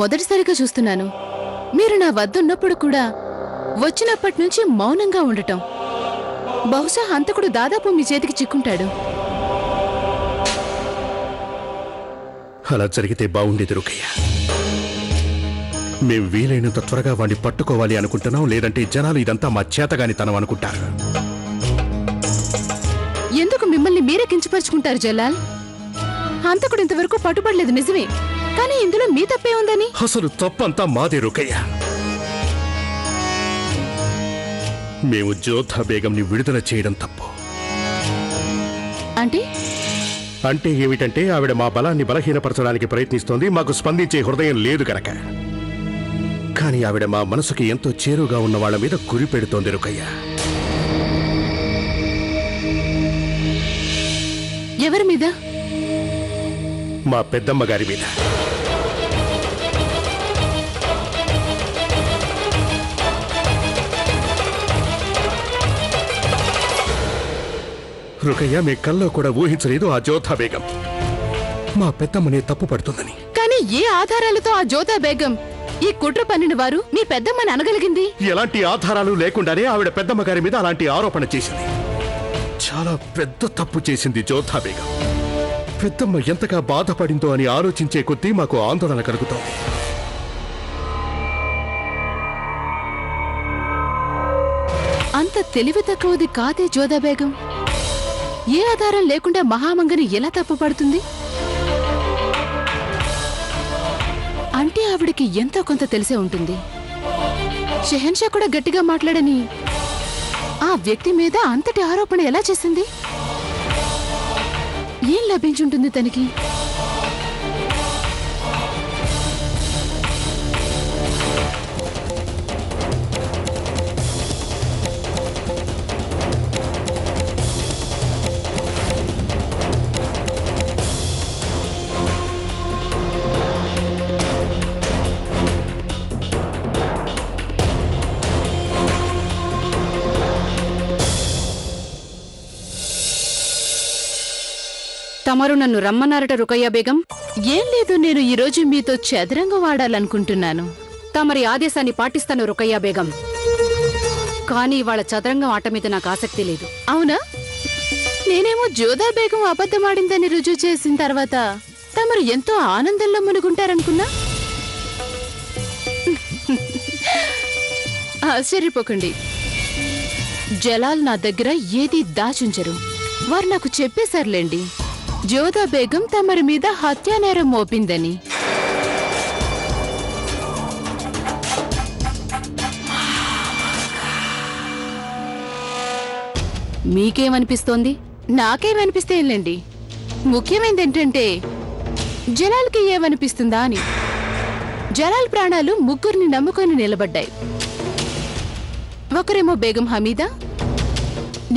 మొదటిసారిగా చూస్తున్నాను. మీరు నా వద్దున్నప్పుడు కూడా వచ్చినప్పటి నుంచి మౌనంగా ఉండటం. బహుశా హంతకుడు దాదాపు మీ చేతికి చిక్కుంటాడు. అలా జరిగితే బాగుండేది రుకయ్య. మేం వీలైనంత త్వరగా వాడిని పట్టుకోవాలి అనుకుంటున్నాం. లేదంటే జనాలు ఇదంతా మా చేతగానితనం అనుకుంటారు. ఎందుకు మిమ్మల్ని మీరే కించపరుచుకుంటారు జలాల్? హంతకుడు ఇంతవరకు పట్టుబడలేదు నిజమే, కానీ ఇందులో మీ తప్పే ఉందని. అసలు తప్పంతా మాదే రుకయ్య. మేము జోధా బేగంని విడుదల చేయడం తప్పు. అంటే ఏమిటంటే ఆవిడ మా బలాన్ని బలహీనపరచడానికి ప్రయత్నిస్తోంది. మాకు స్పందించే హృదయం లేదు కనుక. కానీ ఆవిడ మా మనసుకి ఎంతో చేరుగా ఉన్న వాళ్ళ మీద గురి పెడుతోంది రుకయ్య. ఎవరి మీద? మా పెద్దమ్మ గారి మీద. రుకయ్య, మీ కల్లో కూడా ఊహించలేదు ఆ జోధా బేగం మా పెద్దమ్మనే తప్పు పడుతుందని. కానీ ఏ ఆధారాలతో ఆ జోధా బేగం ఈ కుట్ర పన్నిన వారు మీ పెద్దమ్మని అనగలిగింది? ఎలాంటి ఆధారాలు లేకుండానే ఆవిడ పెద్దమ్మ గారి మీద అలాంటి ఆరోపణ చేసింది. చాలా పెద్ద తప్పు చేసింది జోధా బేగం. పెద్దమ్మ ఎంతగా బాధపడిందో అని ఆలోచించే కొద్దీ మాకు ఆందోళన కలుగుతోంది. అంత తెలివి తక్కువది కాదే జోధా బేగం. ఏ ఆధారం లేకుండా మహామంగని ఎలా తప్పుపడుతుంది? అంటే ఆవిడికి ఎంతో కొంత తెలిసే ఉంటుంది. షెహన్షా కూడా గట్టిగా మాట్లాడని ఆ వ్యక్తి మీద అంతటి ఆరోపణ ఎలా చేసింది? ఏం లభించుంటుంది తనకి? తమరు నన్ను రమ్మన్నారట రుకయ్య బేగం. ఏం లేదు, నేను ఈరోజు మీతో చదరంగం ఆడాలనుకుంటున్నాను. తమరి ఆదేశాన్ని పాటిస్తాను రుకయ్య బేగం. కానీ ఇవాళ చదరంగం ఆట మీద నాకు ఆసక్తి లేదు. అవునా? నేనేమో జోధా బేగం అబద్ధమాడిందని రుజువు చేసిన తర్వాత తమరు ఎంతో ఆనందంలో మునుగుంటారనుకున్నా. ఆశ్చర్యపోకండి, జలాల్ నా దగ్గర ఏదీ దాచుంచరు. వారు నాకు చెప్పేశారులేండి, జోధా బేగం తమరి మీద హత్యానేరం మోపిందని. మీకేమనిపిస్తోంది? నాకేమనిపిస్తేంలేండి. ముఖ్యమైనది ఏంటంటే జలాల్కి ఏమనిపిస్తుందా అని. జలాల్ ప్రాణాలు ముగ్గురిని నమ్ముకొని నిలబడ్డాయి. ఒకరేమో బేగం హమీదా,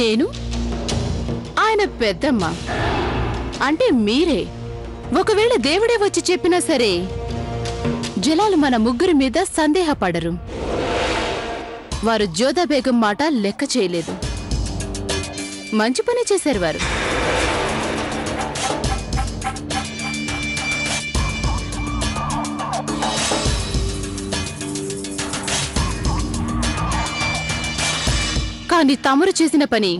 నేను, ఆయన పెద్దమ్మ. అంటే మీరే. ఒకవేళ దేవుడే వచ్చి చెప్పినా సరే జలాల్ మన ముగ్గురి మీద సందేహపడరు. వారు జోధా బేగం మాట లెక్క చేయలేదు. మంచి పని చేశారు వారు. కానీ తమరు చేసిన పని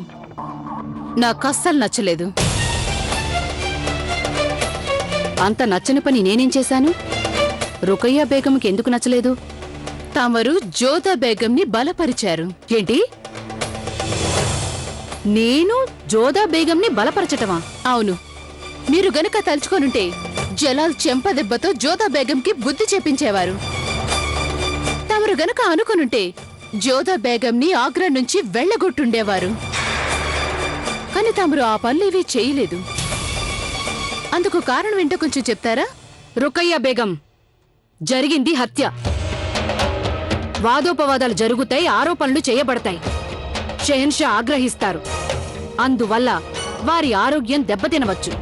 నాకస్సలు నచ్చలేదు. అంత నచ్చని పని నేనేం చేశాను? రుకయ్య బేగంకి ఎందుకు నచ్చలేదు? తమరు జోధా బేగంని బలపరిచారు. ఏంటి? నేను జోధా బేగంని బలపరచటమా? అవును. మీరు గనక తలుచుకోనుంటే జలాల్ చెంపదెబ్బతో జోధా బేగంకి బుద్ధి చెప్పించేవారు. తమరు గనక అనుకునుంటే జోధా బేగంని ఆగ్రా నుంచి వెళ్లగొట్టుండేవారు. కానీ తమరు ఆ పనులేవీ చేయలేదు. అందుకు కారణం ఏంటో కొంచెం చెప్తారా? రుకయ్య బేగం, జరిగింది హత్య. వాదోపవాదాలు జరుగుతాయి, ఆరోపణలు చేయబడతాయి. షెహన్షా ఆగ్రహిస్తారు. అందువల్ల వారి ఆరోగ్యం దెబ్బతినవచ్చు.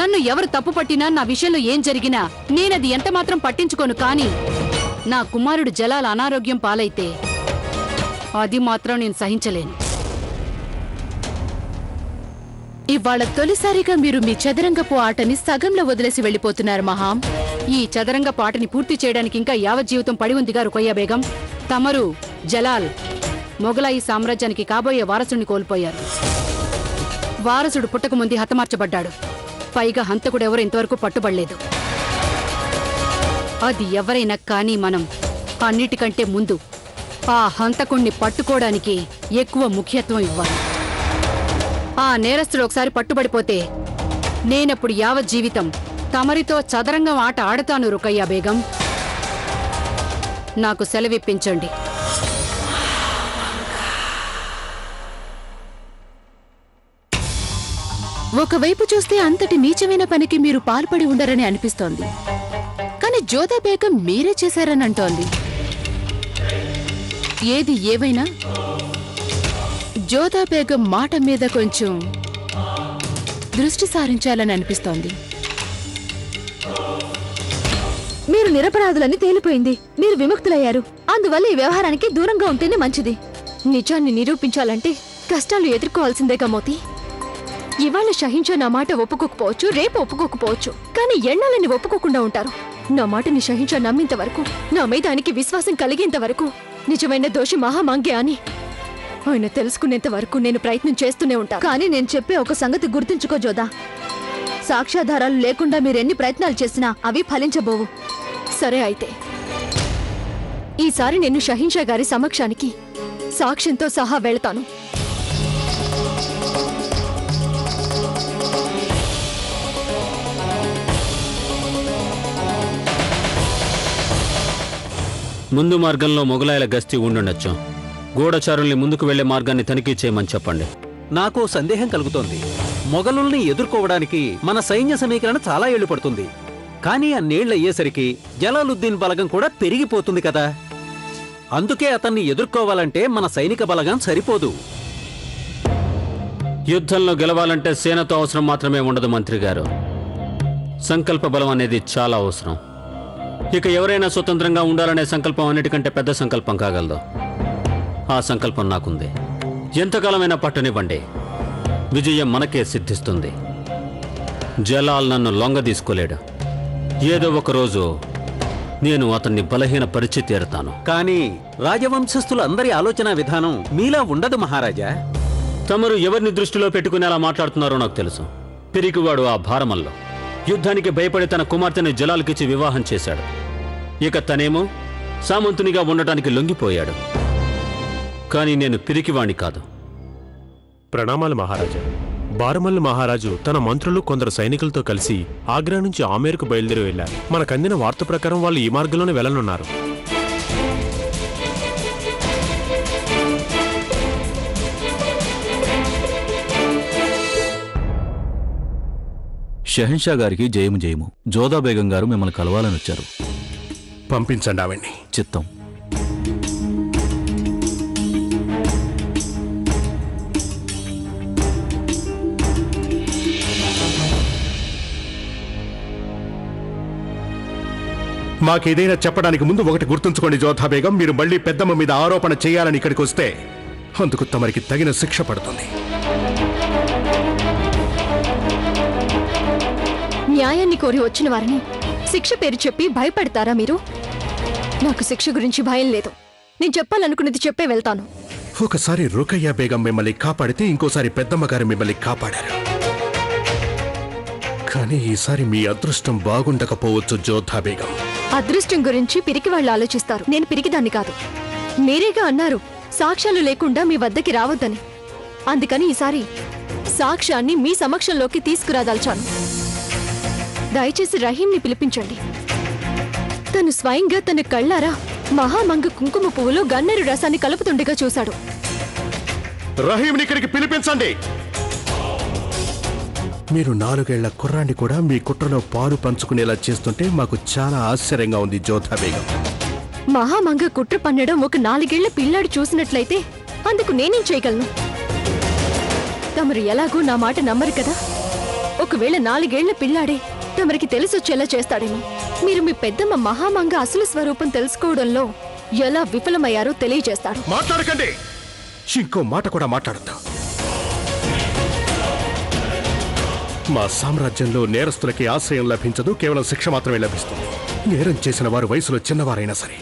నన్ను ఎవరు తప్పుపట్టినా, నా విషయంలో ఏం జరిగినా నేనది ఎంతమాత్రం పట్టించుకోను. కానీ నా కుమారుడు జలాల్ అనారోగ్యం పాలైతే అది మాత్రం నేను సహించలేను. ఇవాళ తొలిసారిగా మీరు మీ చదరంగపు ఆటని సగంలో వదిలేసి వెళ్ళిపోతున్నారు మహాం. ఈ చదరంగ పాటని పూర్తి చేయడానికి ఇంకా యావజ్జీవితం పడి ఉందిగా రుకయ్య బేగం. తమరు జలాల్ మొఘలాయి సామ్రాజ్యానికి కాబోయే వారసుని కోల్పోయారు. వారసుడు పుట్టకముందే హతమార్చబడ్డాడు. పైగా హంతకుడెవరు ఇంతవరకు పట్టుబడలేదు. అది ఎవరైనా కానీ మనం అన్నిటికంటే ముందు ఆ హంతకుణ్ణి పట్టుకోవడానికి ఎక్కువ ముఖ్యత్వం ఇవ్వాలి. ఆ నేరస్తుడు ఒకసారి పట్టుబడిపోతే నేనప్పుడు యావజ్జీవితం తమరితో చదరంగం ఆట ఆడతాను రుకయ్య బేగం. నాకు సెలవిప్పించండి. ఒకవైపు చూస్తే అంతటి నీచమైన పనికి మీరు పాల్పడి ఉండరని అనిపిస్తోంది. కానీ జోధా బేగం మీరే చేశారని అంటోంది. ఏది ఏవైనా జోధా బేగం మాట మీద కొంచెం దృష్టి సారించాలని అనిపిస్తోంది. మీరు నిరపరాధులని తేలిపోయింది. మీరు విముక్తులయ్యారు. అందువల్ల ఈ వ్యవహారానికి దూరంగా ఉంటేనే మంచిది. నిజాన్ని నిరూపించాలంటే కష్టాలు ఎదుర్కోవాల్సిందేగా మోతి. ఇవాళ షహించా నా మాట ఒప్పుకోకపోవచ్చు, రేపు ఒప్పుకోకపోవచ్చు, కానీ ఎన్నాళ్ళని ఒప్పుకోకుండా ఉంటారు. నా మాటని షహించా నమ్మేంత వరకు, నా మీద ఆయనకి విశ్వాసం కలిగేంత వరకు, నిజమైన దోషి మహామాంగే అని ఆయన తెలుసుకునేంత వరకు నేను ప్రయత్నం చేస్తూనే ఉంటాను. కానీ నేను చెప్పే ఒక సంగతి గుర్తుంచుకో జోదా, సాక్ష్యాధారాలు లేకుండా మీరెన్ని ప్రయత్నాలు చేసినా అవి ఫలించబోవు. సరే అయితే ఈసారి నేను షహింషా గారి సమక్షానికి సాక్ష్యంతో సహా వెళ్తాను. ముందు మార్గంలో మొగలాయల గస్తీ ఉండుండొచ్చు. గూఢచారుల్ని ముందుకు వెళ్లే మార్గాన్ని తనిఖీ చేయమని చెప్పండి. నాకు సందేహం కలుగుతోంది. మొఘలుల్ని ఎదుర్కోవడానికి మన సైన్య సమీకరణ చాలా ఏళ్లు పడుతుంది. కానీ అన్నేళ్లయ్యేసరికి జలాలుద్దీన్ బలగం కూడా పెరిగిపోతుంది కదా. అందుకే అతన్ని ఎదుర్కోవాలంటే మన సైనిక బలగం సరిపోదు. యుద్ధంలో గెలవాలంటే సేనతో అవసరం మాత్రమే ఉండదు మంత్రి గారు. సంకల్ప బలం అనేది చాలా అవసరం. ఇక ఎవరైనా స్వతంత్రంగా ఉండాలనే సంకల్పం అన్నిటికంటే పెద్ద సంకల్పం కాగలదు. ఆ సంకల్పం నాకుంది. ఎంతకాలమైనా పట్టనివ్వండి, విజయం మనకే సిద్ధిస్తుంది. జలాల్ నన్ను లొంగ తీసుకోలేడు. ఏదో ఒక రోజు నేను అతన్ని బలహీనపరిచి తీరుతాను. కానీ రాజవంశస్థులందరి ఆలోచన విధానం మీలా ఉండదు మహారాజా. తమరు ఎవరిని దృష్టిలో పెట్టుకుని అలా మాట్లాడుతున్నారో నాకు తెలుసు. పిరికివాడు ఆ భారమల్లో యుద్ధానికి భయపడి తన కుమార్తెని జలాల్కిచ్చి వివాహం చేశాడు. ఇక తనేమో సామంతునిగా ఉండటానికి లొంగిపోయాడు. కానీ నేను పిరికివాణ్ణి కాదు. ప్రణామాలు మహారాజా. బారమల్లు మహారాజు తన మంత్రులు కొందరు సైనికులతో కలిసి ఆగ్రా నుంచి ఆమేరుకు బయలుదేరి వెళ్లారు. మనకందిన వార్త ప్రకారం వాళ్ళు ఈ మార్గంలోనే వెళ్లనున్నారు. షహన్షా గారికి జయము జయము. జోదా బేగం గారు మిమ్మల్ని కలవాలని వచ్చారు. పంపించండి ఆవిడ్ని. చిత్తం. మాకేదైనా చెప్పడానికి ముందు ఒకటి గుర్తుంచుకోండి జోధా బేగం, మీరు మళ్ళీ పెద్దమ్మ మీద ఆరోపణ చేయాలని ఇక్కడికి వస్తే అందుకు తమరికి తగిన శిక్ష పడుతుంది. న్యాయాన్ని కోరి వచ్చిన వారిని శిక్ష పేరు చెప్పి భయపడతారా మీరు? నాకు శిక్ష గురించి భయం లేదు. నేను చెప్పాలనుకున్నది చెప్పే వెళ్తాను. ఒకసారి రుకయ్య బేగం మిమ్మల్ని కాపాడితే ఇంకోసారి పెద్దమ్మ గారు మిమ్మల్ని కాపాడారు. కానీ ఈసారి మీ అదృష్టం బాగుండకపోవచ్చు జోధా బేగం. అదృష్టం గురించి పిరికి వాళ్ళు ఆలోచిస్తారు. నేను పిరికిదాన్ని కాదు. మీరేగా అన్నారు సాక్ష్యాలు లేకుండా మీ వద్దకి రావద్దని. అందుకని ఈసారి సాక్ష్యాన్ని మీ సమక్షంలోకి తీసుకురాదల్చాను. దయచేసి రహీంని పిలిపించండి. తను స్వయంగా తన కళ్ళారా మహామంగ కుంకుమ పువ్వులో గన్నేరు రసాన్ని కలుపుతుండగా చూశాడు. రహీంని ఇక్కడికి పిలిపించండి. మీరు 4 ఏళ్ల కుర్రాన్ని కూడా మీ కుట్రలో పాలు పంచుకునేలా చేస్తుంటే మాకు చాలా ఆశ్చర్యంగా ఉంది జోధా బేగం. మహామంగ కుట్ర పన్నడం ఒక 4 ఏళ్ల పిల్లాడు చూసినట్లయితే అందుకు నేనేం చేయగలను? తమరు ఎలాగూ నా మాట నమ్మరు కదా. ఒకవేళ 4 ఏళ్ల పిల్లాడే తమరికి తెలిసొచ్చేలా చేస్తాడేమో. మీరు మీ పెద్దమ్మ మహామంగ అసలు స్వరూపం తెలుసుకోవడంలో ఎలా విఫలమయ్యారో తెలియజేస్తాడు. మాట్లాడకండి. ఇంకో మాట కూడా మాట్లాడద్దు. మా సామ్రాజ్యంలో నేరస్తులకి ఆశ్రయం లభించదు, కేవలం శిక్ష మాత్రమే లభిస్తుంది. నేరం చేసిన వారు వయసులో చిన్నవారైనా సరే.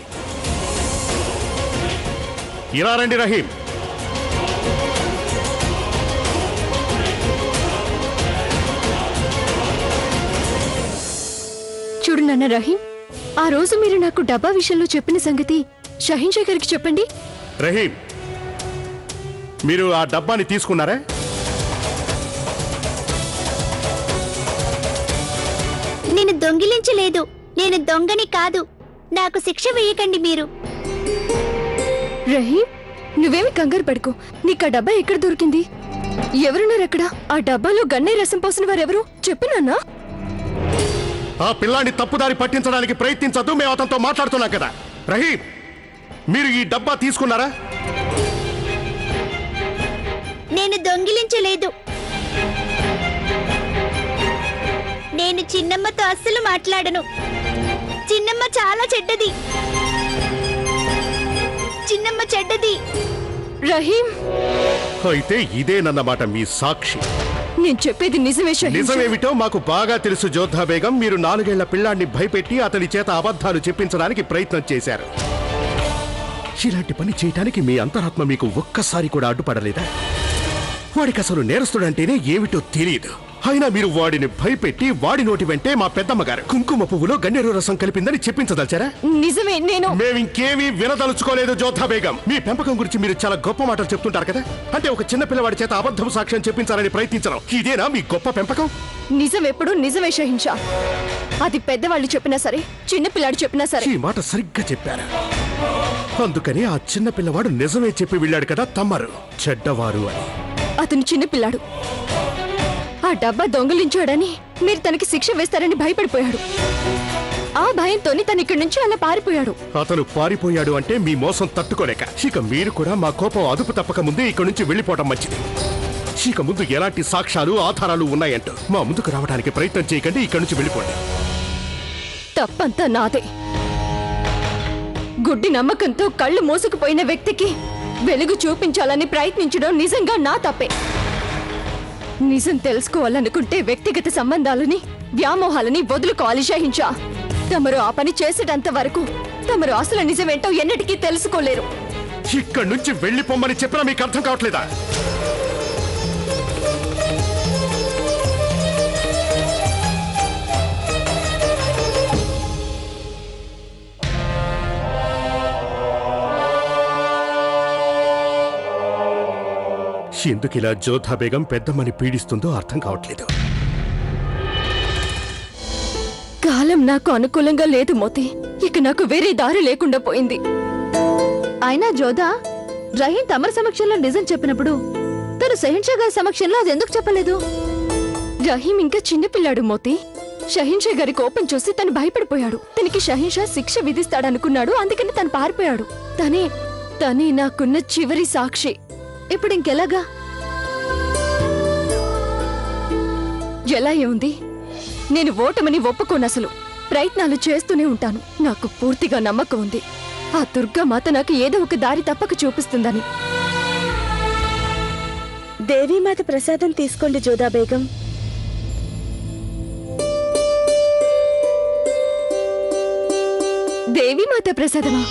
ఇలా రండి రహీం. చూడు నాన్న రహీం, ఆ రోజు మీరు నాకు డబ్బా విషయంలో చెప్పిన సంగతి షహీన్షా గారికి చెప్పండి. రహీం, మీరు ఆ డబ్బాని తీసుకున్నారా? నేను దొంగిలించలేదు. నేను దొంగని కాదు. నాకు శిక్ష వేయకండి మీరు. రహీం, నువ్వేమి కంగారు పడుకో. నీకు ఆ డబ్బా ఎక్కడ దొరికింది? ఎవరున్నారు అక్కడ? ఆ డబ్బాలో గన్నే రసం పోసిన వారెవరు చెప్పు నాన్నా. ఆ పిల్లాన్ని తప్పుదారి పట్టించడానికి ప్రయత్నించద్దు, మేము అతనితో మాట్లాడుతున్నాం కదా. రహీం, మీరు ఈ డబ్బా తీసుకున్నారా? నేను దొంగిలించలేదు. నేను చిన్నమ్మతో అస్సలు మాట్లాడను. చిన్నమ్మ చాలా చెడ్డది. చిన్నమ్మ చెడ్డది. రహీం, అయితే ఇదేనన్నమాట మీ సాక్షి. నేను చెప్పేది నిజమే షహీన్షా. నిజమేమిటో మాకు బాగా తెలుసు జోధా బేగం. మీరు 4 ఏళ్ల పిల్లాన్ని భయపెట్టి అతని చేత అబద్ధాలు చెప్పించడానికి ప్రయత్నం చేశారు. ఇలాంటి పని చేయటానికి మీ అంతరాత్మ మీకు ఒక్కసారి కూడా అడ్డుపడలేదా? వాడికి అసలు నేరస్తుడంటేనే ఏమిటో తెలియదు. అయినా మీరు వాడిని భయపెట్టి వాడి నోటి వెంటే మా పెద్దమ్మగారు కుంకుమ పువ్వులో గన్నేరు రసం కలిపిందని చెప్పించదలిచారా? నిజమే. మేమింకేమీ వినదలుచుకోలేదు జోధా బేగం. మీ పెంపకం గురించి మీరు చాలా గొప్ప మాటలు చెప్తుంటారు కదా. అంటే ఒక చిన్న పిల్లవాడి చేత అబద్ధం సాక్ష్యం చెప్పించాలని ప్రయత్నించడం ఇదేనా మీ గొప్ప పెంపకం? నిజం ఎప్పుడు నిజమే షహీన్షా. అది పెద్దవాళ్ళు చెప్పినా సరే, చిన్న పిల్లాడు చెప్పినా సరే. ఈ మాట సరిగ్గా చెప్పారు. అందుకని ఆ చిన్న పిల్లవాడు నిజమే చెప్పి వెళ్ళాడు కదా తమ్మరు చెడ్డవారు అని. అతను చిన్న పిల్లాడు. ఆ డబ్బా దొంగలించాడని మీరు తనకి శిక్ష వేస్తారని భయపడిపోయాడు. ఆ భయంతోని తను ఇక్కడి నుంచి అలా పారిపోయాడు. అతను పారిపోయాడు అంటే మీ మోసం తట్టుకోలేక. ఇక మీరు కూడా మా కోపం అదుపు తప్పక ముందే ఇక్కడి నుంచి వెళ్ళిపోవడం మంచిది. ఇక ముందు ఎలాంటి సాక్ష్యాలు ఆధారాలు ఉన్నాయంటూ మా ముందుకు రావడానికి ప్రయత్నం చేయకండి. ఇక్కడి నుంచి వెళ్ళిపోండి. తప్పంతా నాదే. గుడ్డి నమ్మకంతో కళ్ళు మోసుకుపోయిన వ్యక్తికి వెలుగు చూపించాలని ప్రయత్నించడం నిజంగా నా తప్పే. నిజం తెలుసుకోవాలనుకుంటే వ్యక్తిగత సంబంధాలని, వ్యామోహాలని వదులుకోవాలి షహీన్షా. తమరు ఆ పని చేసేటంత వరకు తమరు అసలు నిజమేంటో ఎన్నటికీ తెలుసుకోలేరు. ఇక్కడి నుంచి వెళ్ళిపోమ్మని చెప్పినా మీకు అర్థం కావట్లేదా? ఎందుకిలా జోధా బేగం పెద్దమ్మని పీడిస్తుందో అర్థం కావట్లేదు. కాలం నాకు అనుకూలంగా లేదు మోతి. ఇక నాకు వేరే దారి లేకుండా పోయింది. అయినా జోధా, రహీం తమర సమక్షంలో నిజం చెప్పినప్పుడు తను షహీన్షా గారి సమక్షంలో అది ఎందుకు చెప్పలేదు? రహీం ఇంకా చిన్నపిల్లాడు మోతి. షహీన్షా గారి కోపం చూసి తను భయపడిపోయాడు. తనకి షహీన్షా శిక్ష విధిస్తాడనుకున్నాడు. అందుకని తను పారిపోయాడు. తనే నాకున్న చివరి సాక్షి. ఇప్పుడు ఇంకెలాగా? ఎలా ఏముంది? నేను ఓటమని ఒప్పుకోను. అసలు ప్రయత్నాలు చేస్తూనే ఉంటాను. నాకు పూర్తిగా నమ్మకం ఉంది ఆ దుర్గామాత నాకు ఏదో ఒక దారి తప్పక చూపిస్తుందని. దేవీమాత ప్రసాదం తీసుకోండి జోధా బేగం. దేవీమాత ప్రసాదమా?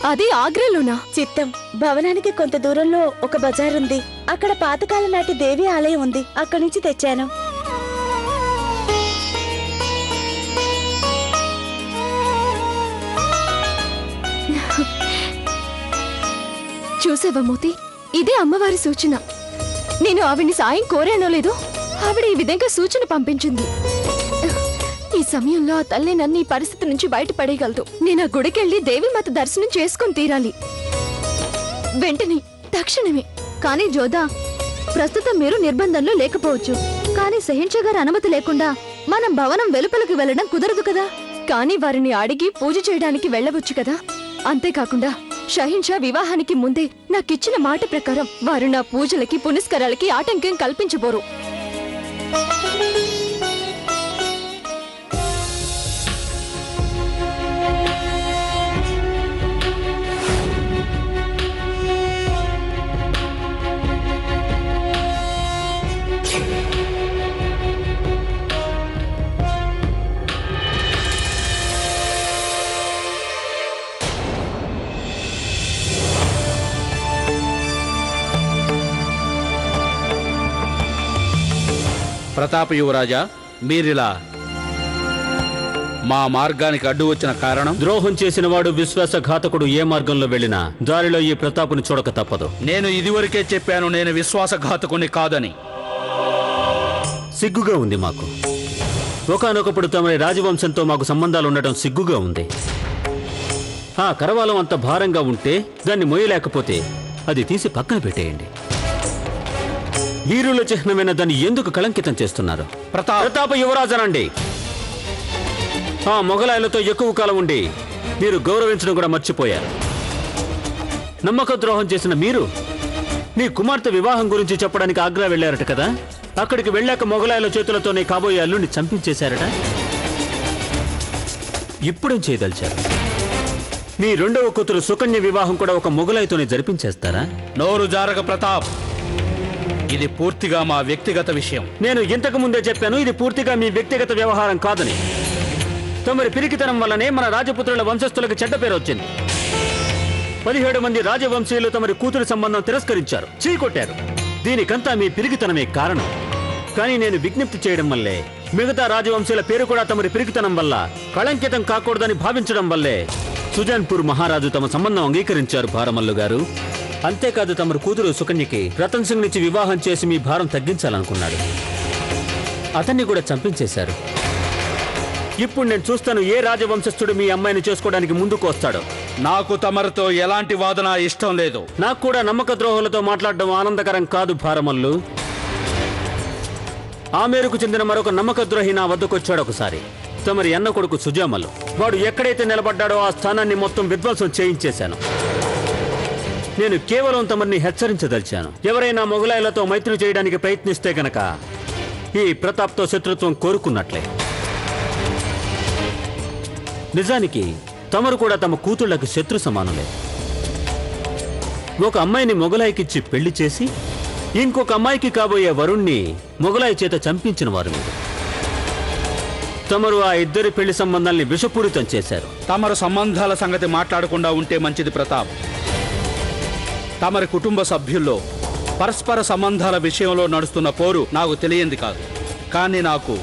అది ఆగ్రాలోనా? చిత్తం భవనానికి కొంత దూరంలో ఒక బజార్ ఉంది. అక్కడ పాతకాలం నాటి దేవి ఆలయం ఉంది. అక్కడి నుంచి తెచ్చాను. చూసావా మోతి, ఇదే అమ్మవారి సూచన. నేను ఆవిడ్ని సాయం కోరానో లేదో ఆవిడ ఈ విధంగా సూచన పంపించింది. ఈ సమయంలో ఆ తల్లి నన్ను ఈ పరిస్థితి నుంచి బయటపడేయగలదు. నేను ఆ గుడికెళ్ళి దేవీమాత దర్శనం చేసుకుని తీరాలి, వెంటనే, తక్షణమే. కానీ జోధా, ప్రస్తుతం మీరు నిర్బంధంలో లేకపోవచ్చు. కానీ షహీన్షా గారి అనుమతి లేకుండా మనం భవనం వెలుపలికి వెళ్ళడం కుదరదు కదా. కానీ వారిని అడిగి పూజ చేయడానికి వెళ్ళవచ్చు కదా. అంతేకాకుండా షహీన్షా వివాహానికి ముందే నాకిచ్చిన మాట ప్రకారం వారు నా పూజలకి, పునస్కారాలకి ఆటంకం కల్పించబోరు. ప్రతాప యువరాజా, మీరిలా మా మార్గానికి అడ్డు వచ్చిన కారణం? ద్రోహం చేసిన వాడు విశ్వాసఘాతకుడు ఏ మార్గంలో వెళ్ళినా దారిలో ఈ ప్రతాపుని చూడక తప్పదు. నేను ఇదివరకే చెప్పాను నేను విశ్వాసఘాతకుని కాదని. సిగ్గుగా ఉంది మాకు. ఒకానొకప్పుడు తమరి రాజవంశంతో మాకు సంబంధాలు ఉండటం సిగ్గుగా ఉంది. ఆ కరవాలం అంత భారంగా ఉంటే దాన్ని మోయలేకపోతే అది తీసి పక్కన పెట్టేయండి. వీరుల చిహ్నమైన దాన్ని ఎందుకు కళంకితం చేస్తున్నారు? ప్రతాప యువరాజనండి. ఆ మొగలాయలతో ఎక్కువ కాలం ఉండి మీరు గౌరవించడం కూడా మర్చిపోయారు. నమ్మక ద్రోహం చేసిన మీరు మీ కుమార్తె వివాహం గురించి చెప్పడానికి ఆగ్రా వెళ్ళారట కదా. అక్కడికి వెళ్ళాక మొగలాయల చేతులతోనే కాబోయే అల్లుని చంపించేశారట. ఇప్పుడేం చేయదలిచారు? మీ రెండవ కూతురు సుకన్య వివాహం కూడా ఒక మొగలాయితోనే జరిపించేస్తారా? నోరు జారగ ప్రతాప్, ఇది పూర్తిగా మా వ్యక్తిగత విషయం. నేను ఇంతకు ముందే చెప్పాను, ఇది పూర్తిగా మీ వ్యక్తిగత వ్యవహారం కాదని. తమరి పిరికితనం వల్లనే మన రాజపుత్రుల వంశస్థులకు చెడ్డ పేరు వచ్చింది. 17 మంది రాజవంశీయులు తమరి కూతురి సంబంధం తిరస్కరించారు, చీకొట్టారు. దీనికంతా మీ పిరికితనమే కారణం. కానీ నేను విజ్ఞప్తి చేయడం వల్లే, మిగతా రాజవంశీయుల పేరు కూడా తమరి పిరికితనం వల్ల కళంకితం కాకూడదని భావించడం వల్లే సుజాన్పూర్ మహారాజు తమ సంబంధం అంగీకరించారు భారమల్లు గారు. అంతేకాదు తమరి కూతురు సుకన్యకి రతన్ సింగ్ నుంచి వివాహం చేసి మీ భారం తగ్గించాలనుకున్నాడు. అతన్ని కూడా చంపించేశారు. ఇప్పుడు నేను చూస్తాను ఏ రాజవంశస్థుడు మీ అమ్మాయిని చేసుకోవడానికి ముందుకు వస్తాడో. నాకు తమరితో ఎలాంటి వాదన ఇష్టం లేదు. నాకు కూడా నమ్మక ద్రోహులతో మాట్లాడడం ఆనందకరం కాదు భారమల్లు. ఆ మేరకు చెందిన మరొక నమ్మక ద్రోహి నా వద్దకొచ్చాడు ఒకసారి. తమరి అన్న కొడుకు సుజామలు. వాడు ఎక్కడైతే నిలబడ్డాడో ఆ స్థానాన్ని మొత్తం విధ్వంసం చేయించేశాను. నేను కేవలం తమరిని హెచ్చరించదలిచాను. ఎవరైనా మొగలాయలతో మైత్రి చేయడానికి ప్రయత్నిస్తే గనక ఈ ప్రతాప్తో శత్రుత్వం కోరుకున్నట్లే. నిజానికి తమరు కూడా తమ కూతుళ్లకు శత్రు సమానులే. ఒక అమ్మాయిని మొగలాయికిచ్చి పెళ్లి చేసి ఇంకొక అమ్మాయికి కాబోయే వరుణ్ణి మొగలాయి చేత చంపించిన వారు మీరు. తమరు ఆ ఇద్దరి పెళ్లి సంబంధాల్ని విషపూరితం చేశారు. తమరు సంబంధాల సంగతి మాట్లాడకుండా ఉంటే మంచిది ప్రతాప్. తమరి కుటుంబ సభ్యుల్లో పరస్పర సంబంధాల విషయంలో నడుస్తున్న పోరు నాకు తెలియంది కాదు. కానీ నాకు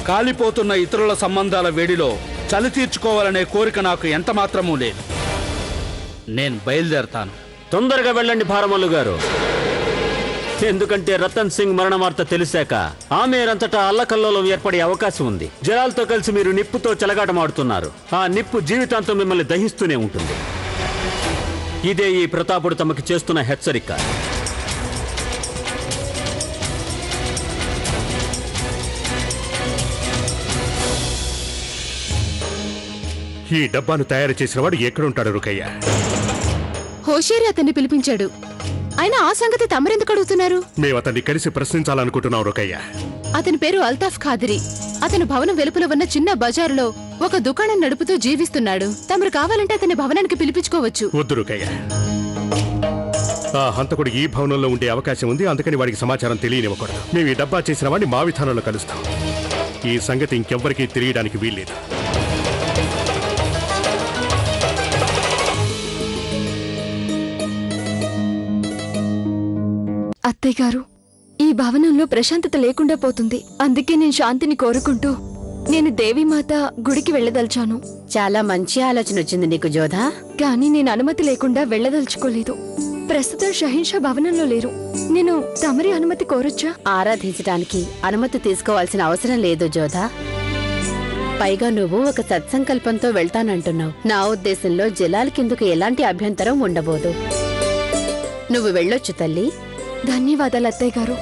కాలిపోతున్న ఇతరుల సంబంధాల వేడిలో చలి తీర్చుకోవాలనే కోరిక నాకు ఎంత మాత్రమూ లేదు. నేను బయలుదేరతాను. తొందరగా వెళ్ళండి భారమల్లు గారు. ఎందుకంటే రతన్ సింగ్ మరణ వార్త తెలిసాక ఆమెరంతటా అల్లకల్లోలం ఏర్పడే అవకాశం ఉంది. జలాలతో కలిసి మీరు నిప్పుతో చెలగాటమాడుతున్నారు. ఆ నిప్పు జీవితాంతం మిమ్మల్ని దహిస్తూనే ఉంటుంది. ఇదే ఈ ప్రతాపుడు తమకు చేస్తున్న హెచ్చరిక. ఈ డబ్బాను తయారు చేసిన వాడు ఎక్కడుంటాడు రుకయ్య? హోషేరి అతన్ని పిలిపించాడు. అయినా ఆ సంగతి తమరెందుకు అడుగుతున్నారు? మేము అతన్ని కలిసి ప్రశ్నించాలనుకుంటున్నాం రుకయ్య. అతని పేరు అల్తాఫ్ ఖాదిరి. అతను భవనం వెలుపల ఉన్న చిన్న బజారులో ఒక దుకాణం నడుపుతూ జీవిస్తున్నాడు. తమరు కావాలంటే అతని భవనానికి పిలిపించుకోవచ్చు. వద్దు రుకయ్య, ఆ హంతకుడు ఈ భవనంలో ఉండే అవకాశం ఉంది. అందుకని వాడికి సమాచారం తెలియనివ్వకూడదు. మేము ఈ డబ్బా చేసిన వాడిని మా విధానంలో కలుస్తాం. ఈ సంగతి ఇంకెవ్వరికీ తెలియడానికి వీల్లేదు. అత్తయ్య గారు, ఈ భవనంలో ప్రశాంతత లేకుండా పోతుంది. అందుకే నేను శాంతిని కోరుకుంటూ నేను దేవీమాత గుడికి వెళ్ళదలిచాను. చాలా మంచి ఆలోచన వచ్చింది నీకు జోధా. కానీ నేను అనుమతి లేకుండా వెళ్ళదలుచుకోలేదు. ప్రస్తుతం షహీన్షా భవనంలో లేరు. నేను తమరి అనుమతి కోరొచ్చా? ఆరాధించడానికి అనుమతి తీసుకోవాల్సిన అవసరం లేదు జోధా. పైగా నువ్వు ఒక సత్సంకల్పంతో వెళ్తానంటున్నావు. నా ఉద్దేశంలో జలాల్ కిందకు ఎలాంటి అభ్యంతరం ఉండబోదు. నువ్వు వెళ్ళొచ్చు తల్లి. ధన్యవాదాలు అత్తయ్య గారు.